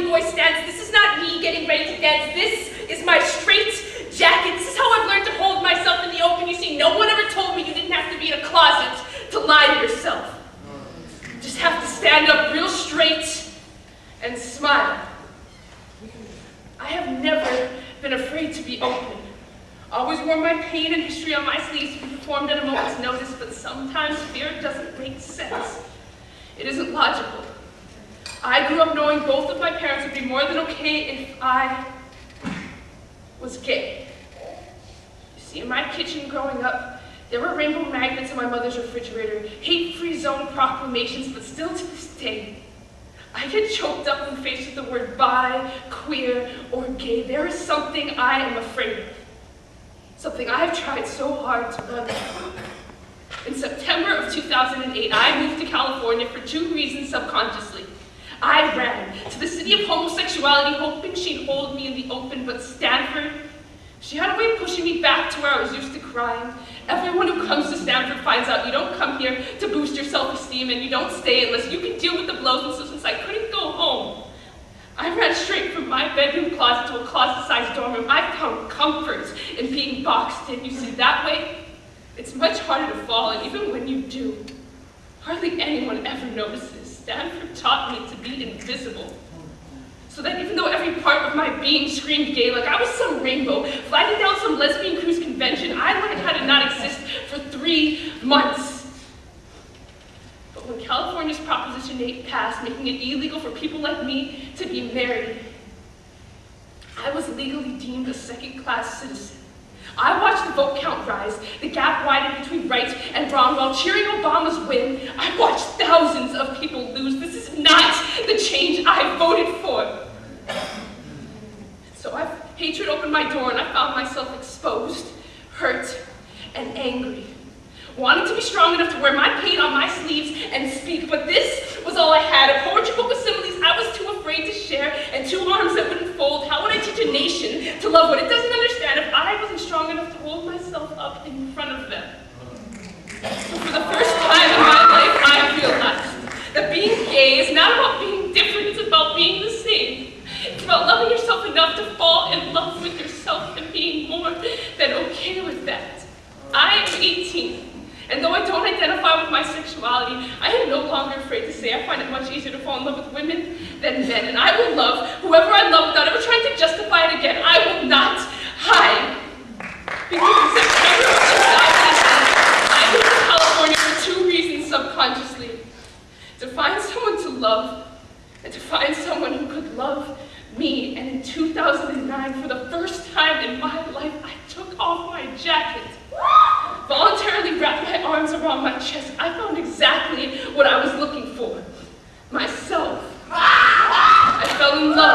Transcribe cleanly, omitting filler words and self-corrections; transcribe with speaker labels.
Speaker 1: b-boy stance. This is not me getting ready to dance. This is my straight jacket. This is how I've learned to hold myself in the open. You see, no one ever told me you didn't have to be in a closet to lie to yourself. You just have to stand up real straight and smile. I have never been afraid to be open. I always wore my pain and history on my sleeves to be performed at a moment's notice, but sometimes fear doesn't make sense. It isn't logical. I grew up knowing both of my parents would be more than okay if I was gay. You see, in my kitchen growing up, there were rainbow magnets in my mother's refrigerator, hate-free zone proclamations, but still to this day, I get choked up when faced with the word bi, queer, or gay. There is something I am afraid of. Something I have tried so hard to run from. In September of 2008, I moved to California for 2 reasons subconsciously. I ran to the city of homosexuality, hoping she'd hold me in the open, but Stanford, she had a way of pushing me back to where I was used to crying. Everyone who comes to Stanford finds out you don't come here to boost your self-esteem, and you don't stay unless you can deal with the blows. And so since I couldn't go home, I ran straight from my bedroom closet to a closet-sized dorm room. I found comfort in being boxed in. You see, that way, it's much harder to fall, and even when you do, hardly anyone ever notices. Stanford taught me to be invisible. So that even though every part of my being screamed gay, like I was some rainbow, flagging down some lesbian cruise convention, I learned how to not exist for 3 months. But when California's Proposition 8 passed, making it illegal for people like me to be married, I was legally deemed a second-class citizen. I watched the vote count rise, the gap widen between right and wrong, while cheering Obama's win. I watched thousands of people lose. This is not the change I voted for. So hatred opened my door, and I found myself exposed, hurt, and angry. Wanting to be strong enough to wear my pain on my sleeves and speak, but this was all I had. A poetry book with similes I was too afraid to share, and 2 arms that wouldn't fold. How would I teach a nation to love what it doesn't understand if I wasn't strong enough to hold myself up in front of them? So for the first time in my life, I realized that being gay is not about being different, it's about being the same. It's about loving yourself enough to fall in love with yourself and being more than okay with that. I am 18. And though I don't identify with my sexuality, I am no longer afraid to say I find it much easier to fall in love with women than men. And I will love whoever I love without ever trying to justify it again. I will not hide. Because in September of 2008, I moved to California for 2 reasons subconsciously. To find someone to love, and to find someone who could love me. And in 2009, for the first time in my life, I took off my jacket. Voluntarily wrapped my arms around my chest. I found exactly what I was looking for. Myself. I fell in love.